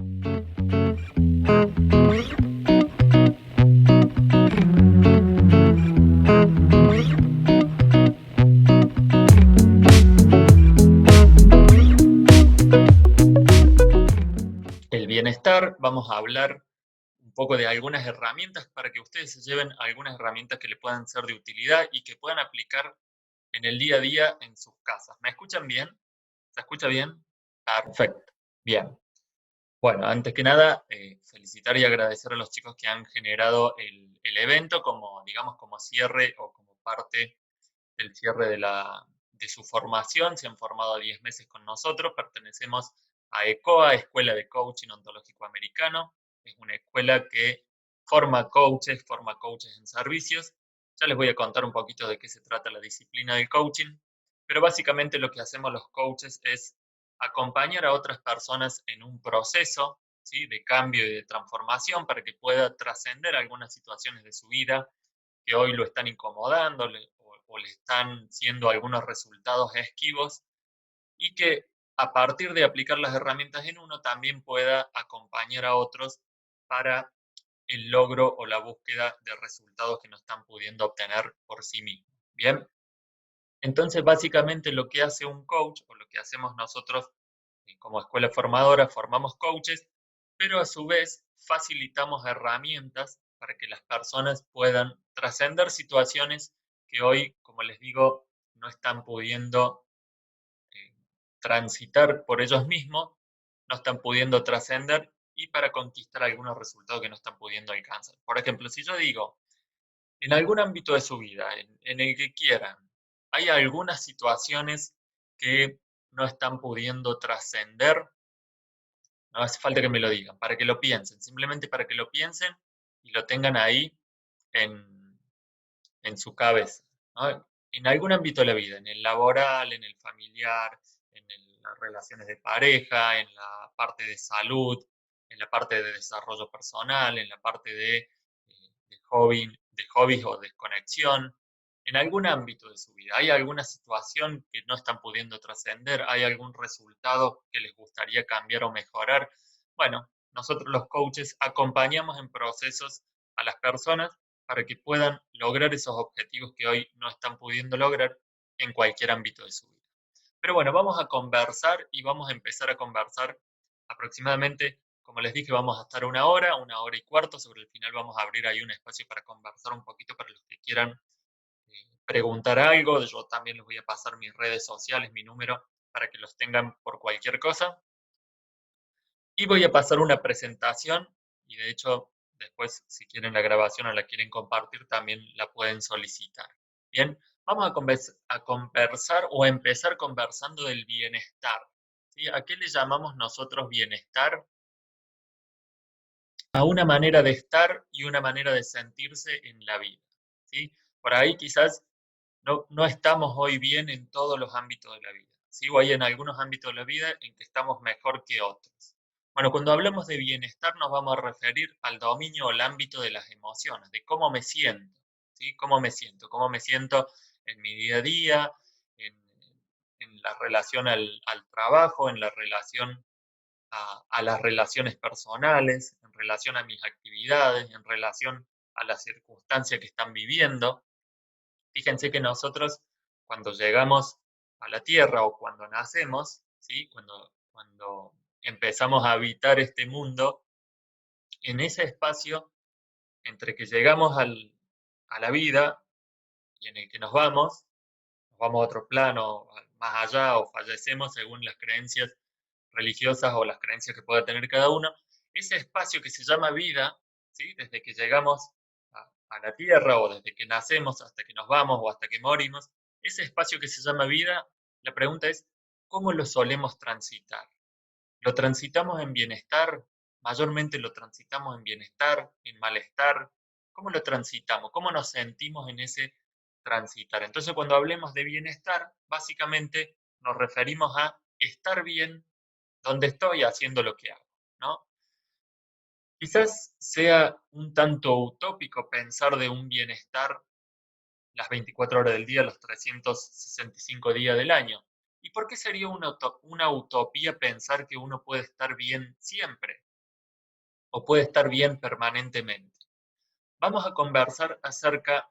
El bienestar, vamos a hablar un poco de algunas herramientas para que ustedes se lleven algunas herramientas que le puedan ser de utilidad y que puedan aplicar en el día a día en sus casas. ¿Me escuchan bien? ¿Se escucha bien? Perfecto. Bien. Bueno, antes que nada, felicitar y agradecer a los chicos que han generado el evento como, digamos, como cierre o como parte del cierre de su formación. Se han formado 10 meses con nosotros. Pertenecemos a ECOA, Escuela de Coaching Ontológico Americano. Es una escuela que forma coaches en servicios. Ya les voy a contar un poquito de qué se trata la disciplina del coaching, pero básicamente lo que hacemos los coaches es acompañar a otras personas en un proceso, ¿sí?, de cambio y de transformación para que pueda trascender algunas situaciones de su vida que hoy lo están incomodando o le están siendo algunos resultados esquivos y que a partir de aplicar las herramientas en uno también pueda acompañar a otros para el logro o la búsqueda de resultados que no están pudiendo obtener por sí mismos. Bien, entonces básicamente lo que hace un coach o lo que hacemos nosotros como escuela formadora, formamos coaches, pero a su vez facilitamos herramientas para que las personas puedan trascender situaciones que hoy, como les digo, no están pudiendo eh, transitar por ellos mismos, no están pudiendo trascender y para conquistar algunos resultados que no están pudiendo alcanzar. Por ejemplo, si yo digo, en algún ámbito de su vida, en el que quieran, hay algunas situaciones que no están pudiendo trascender. No hace falta que me lo digan, para que lo piensen, simplemente para que lo piensen y lo tengan ahí en, en su cabeza, ¿no? En algún ámbito de la vida, en el laboral, en el familiar, las relaciones de pareja, en la parte de salud, en la parte de desarrollo personal, en la parte de hobbies o desconexión, en algún ámbito de su vida. ¿Hay alguna situación que no están pudiendo trascender? ¿Hay algún resultado que les gustaría cambiar o mejorar? Bueno, nosotros los coaches acompañamos en procesos a las personas para que puedan lograr esos objetivos que hoy no están pudiendo lograr en cualquier ámbito de su vida. Pero bueno, vamos a conversar y vamos a empezar a conversar aproximadamente, como les dije, vamos a estar una hora y cuarto. Sobre el final vamos a abrir ahí un espacio para conversar un poquito para los que quieran preguntar algo. Yo también les voy a pasar mis redes sociales, mi número, para que los tengan por cualquier cosa. Y voy a pasar una presentación y de hecho después si quieren la grabación o la quieren compartir también la pueden solicitar. Bien, vamos a conversar o a empezar conversando del bienestar, ¿sí? ¿A qué le llamamos nosotros bienestar? A una manera de estar y una manera de sentirse en la vida, ¿sí? Por ahí quizás no estamos hoy bien en todos los ámbitos de la vida, ¿sí? O hay en algunos ámbitos de la vida en que estamos mejor que otros. Bueno, cuando hablamos de bienestar nos vamos a referir al dominio o al ámbito de las emociones, de cómo me siento, ¿sí? Cómo me siento en mi día a día, en, en la relación al trabajo, en la relación a las relaciones personales, en relación a mis actividades, en relación a la circunstancia que están viviendo. Fíjense que nosotros cuando llegamos a la Tierra o cuando nacemos, ¿sí?, cuando empezamos a habitar este mundo, en ese espacio entre que llegamos a la vida y en el que nos vamos a otro plano, más allá o fallecemos según las creencias religiosas o las creencias que pueda tener cada uno, ese espacio que se llama vida, ¿sí?, desde que llegamos a la Tierra o desde que nacemos hasta que nos vamos o hasta que morimos, ese espacio que se llama vida, la pregunta es, ¿cómo lo solemos transitar? ¿Lo transitamos en bienestar? Mayormente lo transitamos en bienestar, en malestar. ¿Cómo lo transitamos? ¿Cómo nos sentimos en ese transitar? Entonces, cuando hablemos de bienestar, básicamente nos referimos a estar bien donde estoy haciendo lo que hago, ¿no? Quizás sea un tanto utópico pensar de un bienestar las 24 horas del día, los 365 días del año. ¿Y por qué sería una utopía pensar que uno puede estar bien siempre? o puede estar bien permanentemente. Vamos a conversar acerca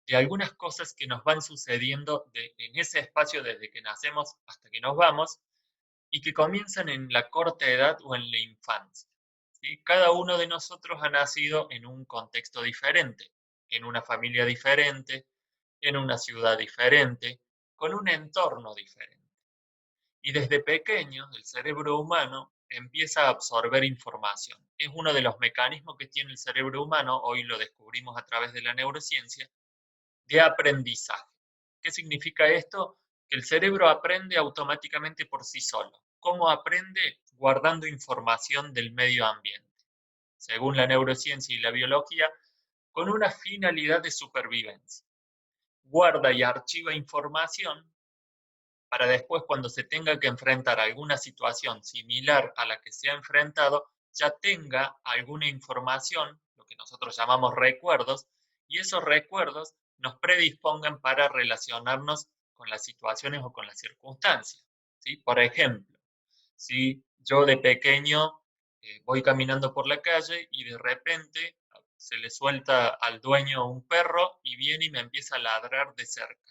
de algunas cosas que nos van sucediendo en ese espacio desde que nacemos hasta que nos vamos y que comienzan en la corta edad o en la infancia. ¿Sí? Cada uno de nosotros ha nacido en un contexto diferente, en una familia diferente, en una ciudad diferente, con un entorno diferente. Y desde pequeño el cerebro humano empieza a absorber información. Es uno de los mecanismos que tiene el cerebro humano, hoy lo descubrimos a través de la neurociencia, de aprendizaje. ¿Qué significa esto? Que el cerebro aprende automáticamente por sí solo. ¿Cómo aprende? Guardando información del medio ambiente. Según la neurociencia y la biología, con una finalidad de supervivencia. Guarda y archiva información para después, cuando se tenga que enfrentar a alguna situación similar a la que se ha enfrentado, ya tenga alguna información, lo que nosotros llamamos recuerdos, y esos recuerdos nos predispongan para relacionarnos con las situaciones o con las circunstancias. ¿Sí? Por ejemplo, si yo de pequeño voy caminando por la calle y de repente se le suelta al dueño un perro y viene y me empieza a ladrar de cerca.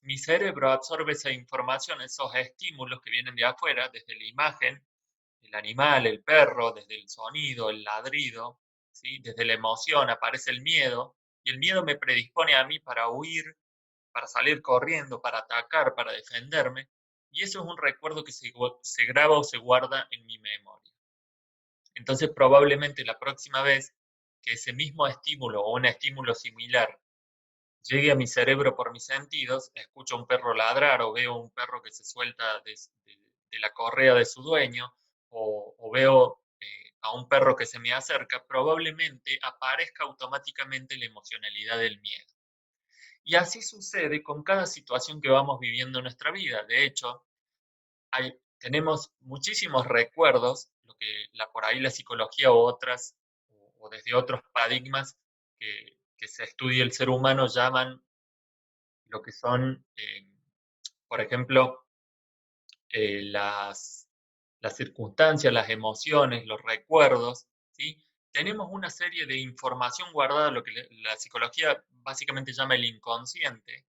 Mi cerebro absorbe esa información, esos estímulos que vienen de afuera, desde la imagen, el animal, el perro, desde el sonido, el ladrido, ¿sí? Desde la emoción aparece el miedo, y el miedo me predispone a mí para huir, para salir corriendo, para atacar, para defenderme, y eso es un recuerdo que se graba o se guarda en mi memoria. Entonces, probablemente la próxima vez que ese mismo estímulo o un estímulo similar llegue a mi cerebro por mis sentidos, escucho a un perro ladrar o veo un perro que se suelta de la correa de su dueño o veo a un perro que se me acerca, probablemente aparezca automáticamente la emocionalidad del miedo. Y así sucede con cada situación que vamos viviendo en nuestra vida. De hecho, tenemos muchísimos recuerdos, lo que por ahí la psicología o otras, o desde otros paradigmas que se estudia el ser humano llaman lo que son, por ejemplo, las circunstancias, las emociones, los recuerdos, ¿sí? Tenemos una serie de información guardada, lo que la psicología básicamente llama el inconsciente.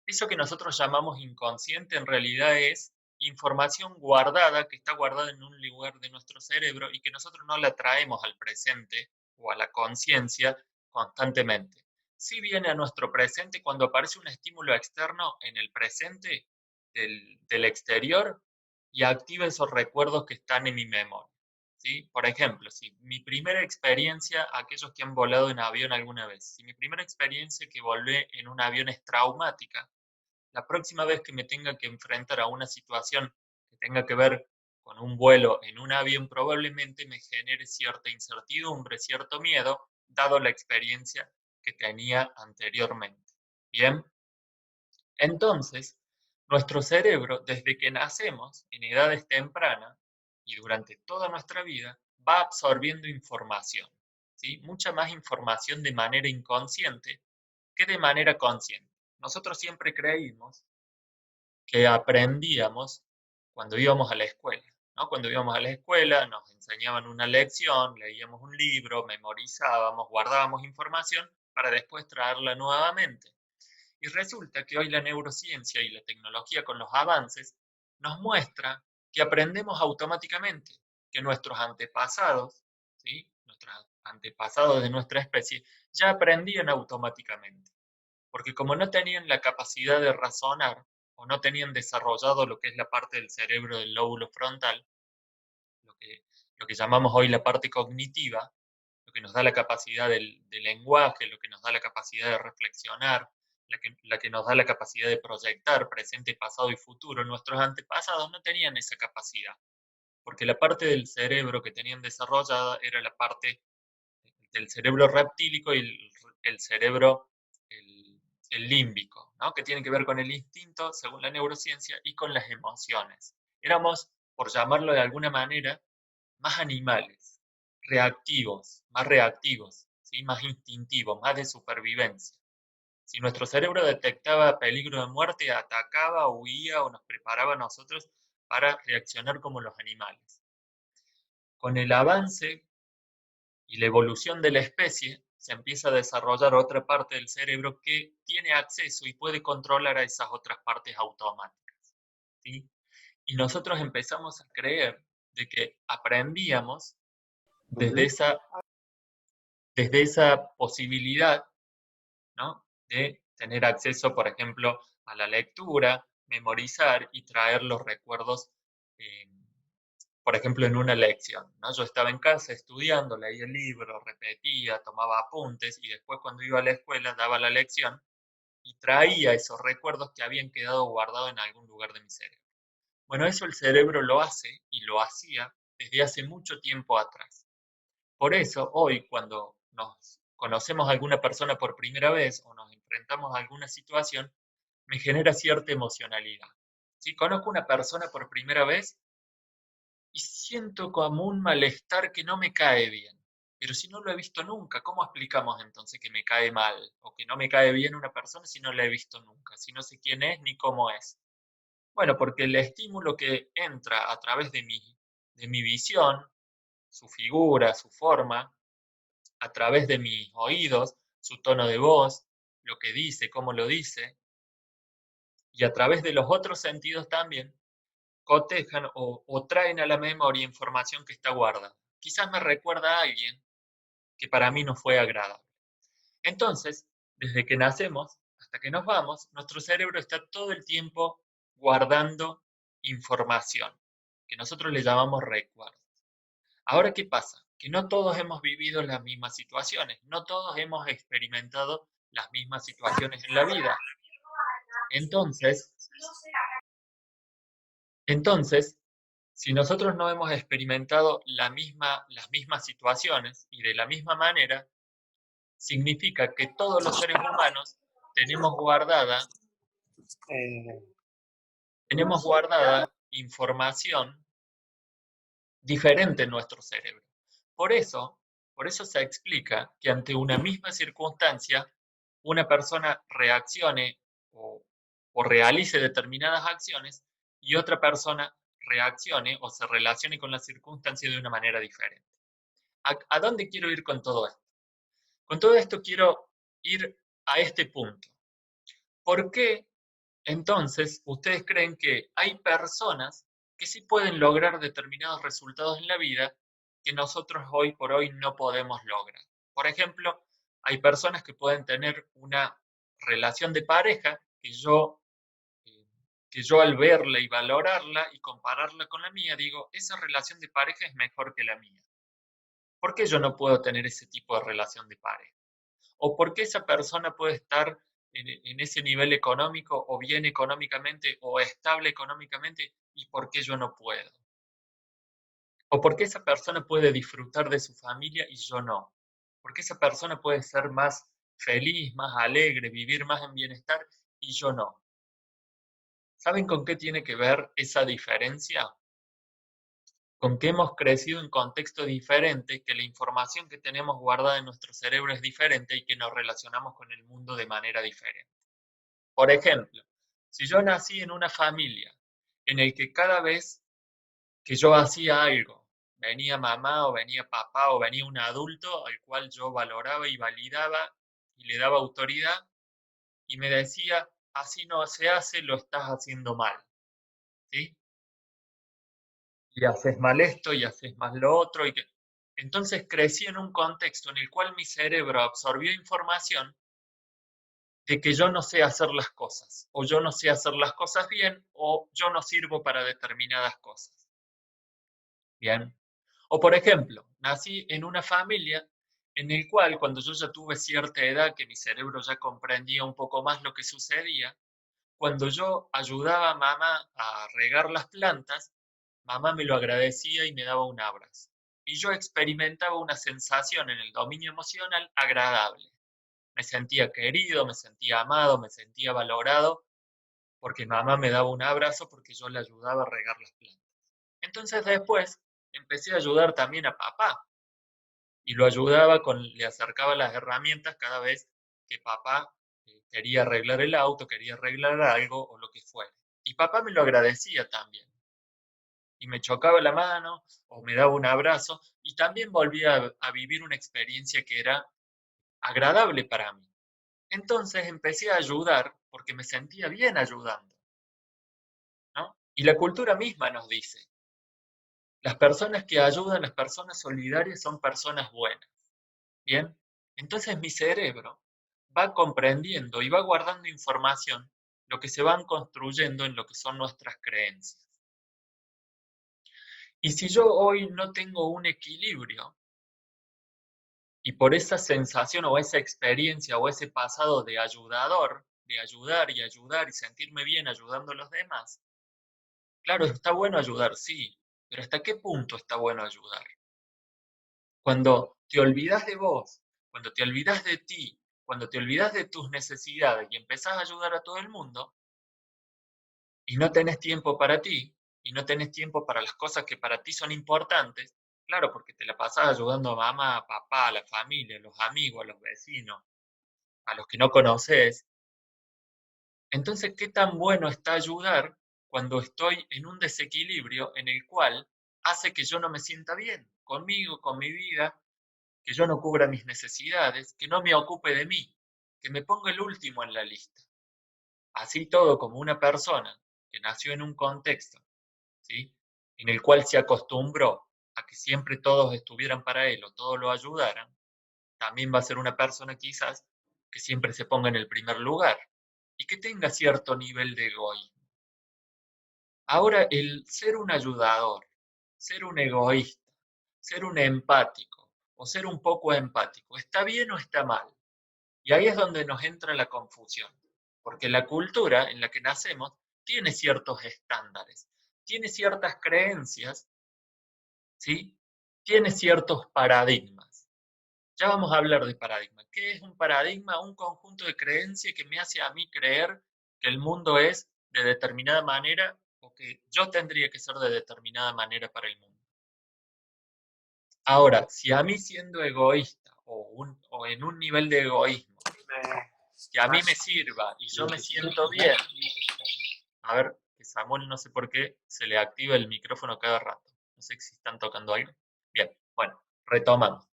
Eso que nosotros llamamos inconsciente en realidad es información guardada que está guardada en un lugar de nuestro cerebro y que nosotros no la traemos al presente o a la conciencia constantemente. Sí viene a nuestro presente cuando aparece un estímulo externo en el presente del exterior y activa esos recuerdos que están en mi memoria. ¿Sí? Por ejemplo, si mi primera experiencia, aquellos que han volado en avión alguna vez, si mi primera experiencia que volé en un avión es traumática, la próxima vez que me tenga que enfrentar a una situación que tenga que ver con un vuelo en un avión, probablemente me genere cierta incertidumbre, cierto miedo, dado la experiencia que tenía anteriormente. Bien, entonces, nuestro cerebro, desde que nacemos, en edades tempranas y durante toda nuestra vida, va absorbiendo información, ¿sí? Mucha más información de manera inconsciente que de manera consciente. Nosotros siempre creímos que aprendíamos cuando íbamos a la escuela, ¿no? Cuando íbamos a la escuela nos enseñaban una lección, leíamos un libro, memorizábamos, guardábamos información para después traerla nuevamente. Y resulta que hoy la neurociencia y la tecnología con los avances nos muestra que aprendemos automáticamente, que nuestros antepasados, ¿sí? Nuestros antepasados de nuestra especie, ya aprendían automáticamente. Porque como no tenían la capacidad de razonar o no tenían desarrollado lo que es la parte del cerebro del lóbulo frontal, lo que, lo que llamamos hoy la parte cognitiva, lo que nos da la capacidad del lenguaje, lo que nos da la capacidad de reflexionar, la que nos da la capacidad de proyectar presente, pasado y futuro. Nuestros antepasados no tenían esa capacidad, porque la parte del cerebro que tenían desarrollada era la parte del cerebro reptílico y el cerebro, el, el límbico, ¿no? Que tiene que ver con el instinto, según la neurociencia, y con las emociones. Éramos, por llamarlo de alguna manera, más animales, más reactivos, ¿sí? Más instintivos, más de supervivencia. Si nuestro cerebro detectaba peligro de muerte, atacaba, huía o nos preparaba a nosotros para reaccionar como los animales. Con el avance y la evolución de la especie, se empieza a desarrollar otra parte del cerebro que tiene acceso y puede controlar a esas otras partes automáticas, ¿sí? Y nosotros empezamos a creer de que aprendíamos desde Ujú. esa posibilidad, ¿no? De tener acceso, por ejemplo, a la lectura, memorizar y traer los recuerdos, eh, por ejemplo, en una lección, ¿no? Yo estaba en casa estudiando, leía el libro, repetía, tomaba apuntes y después cuando iba a la escuela daba la lección y traía esos recuerdos que habían quedado guardados en algún lugar de mi cerebro. Bueno, eso el cerebro lo hace y lo hacía desde hace mucho tiempo atrás. Por eso, hoy, cuando nos conocemos a alguna persona por primera vez o nos enfrentamos a alguna situación, me genera cierta emocionalidad. Si conozco una persona por primera vez y siento como un malestar que no me cae bien. Pero si no lo he visto nunca, ¿cómo explicamos entonces que me cae mal o que no me cae bien una persona si no la he visto nunca, si no sé quién es ni cómo es? Bueno, porque el estímulo que entra a través de mi visión, su figura, su forma, a través de mis oídos, su tono de voz, lo que dice, cómo lo dice, y a través de los otros sentidos también, cotejan o traen a la memoria información que está guardada. Quizás me recuerda a alguien que para mí no fue agradable. Entonces, desde que nacemos hasta que nos vamos, nuestro cerebro está todo el tiempo guardando información, que nosotros le llamamos recuerdos. Ahora, ¿qué pasa? Que no todos hemos vivido las mismas situaciones, no todos hemos experimentado las mismas situaciones en la vida. Entonces, entonces, si nosotros no hemos experimentado las mismas situaciones y de la misma manera, significa que todos los seres humanos tenemos guardada, Eh, tenemos guardada información diferente en nuestro cerebro. Por eso, por eso se explica que ante una misma circunstancia, una persona reaccione o, o realice determinadas acciones y otra persona reaccione o se relacione con la circunstancia de una manera diferente. ¿A dónde quiero ir con todo esto? Con todo esto quiero ir a este punto. ¿Por qué entonces ustedes creen que hay personas que sí pueden lograr determinados resultados en la vida que nosotros hoy por hoy no podemos lograr? Por ejemplo, hay personas que pueden tener una relación de pareja eh, que yo al verla y valorarla y compararla con la mía, digo, esa relación de pareja es mejor que la mía. ¿Por qué yo no puedo tener ese tipo de relación de pareja? ¿O por qué esa persona puede estar en ese nivel económico o bien económicamente o estable económicamente y por qué yo no puedo? ¿O por qué esa persona puede disfrutar de su familia y yo no? ¿Por qué esa persona puede ser más feliz, más alegre, vivir más en bienestar y yo no? ¿Saben con qué tiene que ver esa diferencia? Con que hemos crecido en contextos diferentes, que la información que tenemos guardada en nuestro cerebro es diferente y que nos relacionamos con el mundo de manera diferente. Por ejemplo, si yo nací en una familia en el que cada vez que yo hacía algo, venía mamá o venía papá o venía un adulto al cual yo valoraba y validaba y le daba autoridad y me decía, así no se hace, lo estás haciendo mal, ¿sí? Y haces mal esto y haces mal lo otro. Entonces crecí en un contexto en el cual mi cerebro absorbió información de que yo no sé hacer las cosas, o yo no sé hacer las cosas bien, o yo no sirvo para determinadas cosas. Bien. O por ejemplo, nací en una familia en el cual cuando yo ya tuve cierta edad, que mi cerebro ya comprendía un poco más lo que sucedía, cuando yo ayudaba a mamá a regar las plantas, mamá me lo agradecía y me daba un abrazo. Y yo experimentaba una sensación en el dominio emocional agradable. Me sentía querido, me sentía amado, me sentía valorado, porque mamá me daba un abrazo porque yo le ayudaba a regar las plantas. Entonces después empecé a ayudar también a papá y lo ayudaba le acercaba las herramientas cada vez que papá quería arreglar el auto, quería arreglar algo o lo que fuera. Y papá me lo agradecía también. y me chocaba la mano o me daba un abrazo y también volvía a vivir una experiencia que era agradable para mí. Entonces empecé a ayudar porque me sentía bien ayudando, ¿no? Y la cultura misma nos dice, las personas que ayudan, las personas solidarias son personas buenas, ¿bien? Entonces mi cerebro va comprendiendo y va guardando información, lo que se van construyendo en lo que son nuestras creencias. Y si yo hoy no tengo un equilibrio, y por esa sensación o esa experiencia o ese pasado de ayudador, de ayudar y sentirme bien ayudando a los demás, claro, está bueno ayudar, sí, pero ¿hasta qué punto está bueno ayudar? Cuando te olvidas de vos, cuando te olvidas de ti, cuando te olvidas de tus necesidades y empezás a ayudar a todo el mundo y no tenés tiempo para ti y no tenés tiempo para las cosas que para ti son importantes, claro, porque te la pasás ayudando a mamá, a papá, a la familia, a los amigos, a los vecinos, a los que no conoces. Entonces, ¿qué tan bueno está ayudar cuando estoy en un desequilibrio en el cual hace que yo no me sienta bien conmigo, con mi vida, que yo no cubra mis necesidades, que no me ocupe de mí, que me ponga el último en la lista? Así todo, como una persona que nació en un contexto, ¿sí?, en el cual se acostumbró a que siempre todos estuvieran para él o todos lo ayudaran, también va a ser una persona quizás que siempre se ponga en el primer lugar y que tenga cierto nivel de egoísmo. Ahora, el ser un ayudador, ser un egoísta, ser un empático o ser un poco empático, ¿está bien o está mal? Y ahí es donde nos entra la confusión, porque la cultura en la que nacemos tiene ciertos estándares, tiene ciertas creencias, ¿sí? Tiene ciertos paradigmas. Ya vamos a hablar de paradigma. ¿Qué es un paradigma? Un conjunto de creencias que me hace a mí creer que el mundo es de determinada manera o que yo tendría que ser de determinada manera para el mundo. Ahora, si a mí siendo egoísta o en un nivel de egoísmo que a mí me sirva y yo me siento bien, a ver, que Samuel no sé por qué se le activa el micrófono cada rato. No sé si están tocando algo. Bien, bueno, retomamos.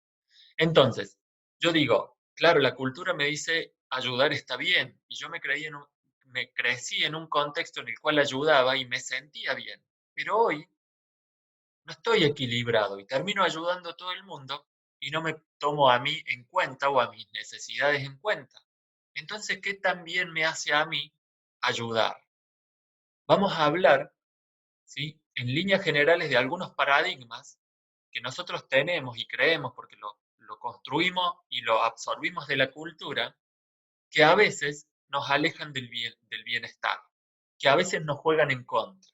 Entonces, yo digo, claro, la cultura me dice ayudar está bien, y yo me crecí en un contexto en el cual ayudaba y me sentía bien, pero hoy no estoy equilibrado y termino ayudando a todo el mundo y no me tomo a mí en cuenta o a mis necesidades en cuenta. Entonces, ¿qué también me hace a mí ayudar? Vamos a hablar, ¿sí?, en líneas generales de algunos paradigmas que nosotros tenemos y creemos porque lo construimos y lo absorbimos de la cultura, que a veces nos alejan del bienestar, que a veces nos juegan en contra.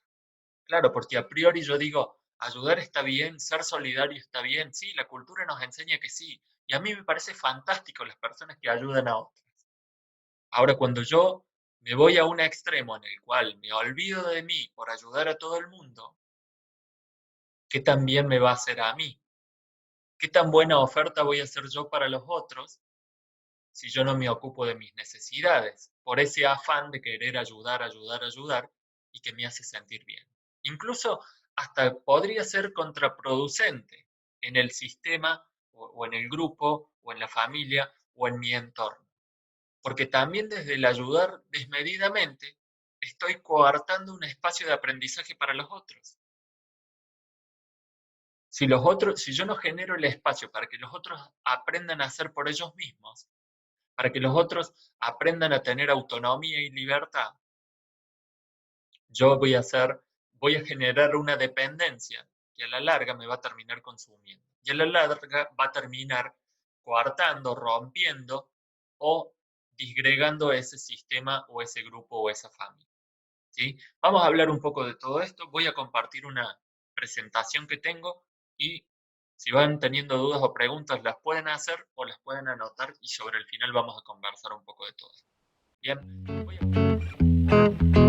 Claro, porque a priori yo digo, ayudar está bien, ser solidario está bien, sí, la cultura nos enseña que sí, y a mí me parece fantástico las personas que ayudan a otras. Ahora, cuando yo me voy a un extremo en el cual me olvido de mí por ayudar a todo el mundo, ¿qué también me va a hacer a mí? ¿Qué tan buena oferta voy a hacer yo para los otros si yo no me ocupo de mis necesidades? Por ese afán de querer ayudar y que me hace sentir bien. Incluso hasta podría ser contraproducente en el sistema o en el grupo o en la familia o en mi entorno. Porque también desde el ayudar desmedidamente estoy coartando un espacio de aprendizaje para los otros. Si yo no genero el espacio para que los otros aprendan a hacer por ellos mismos, para que los otros aprendan a tener autonomía y libertad, yo voy a generar una dependencia que a la larga me va a terminar consumiendo. Y a la larga va a terminar coartando, rompiendo o disgregando ese sistema o ese grupo o esa familia, ¿sí? Vamos a hablar un poco de todo esto. Voy a compartir una presentación que tengo y si van teniendo dudas o preguntas las pueden hacer o las pueden anotar y sobre el final vamos a conversar un poco de todo. Bien, voy a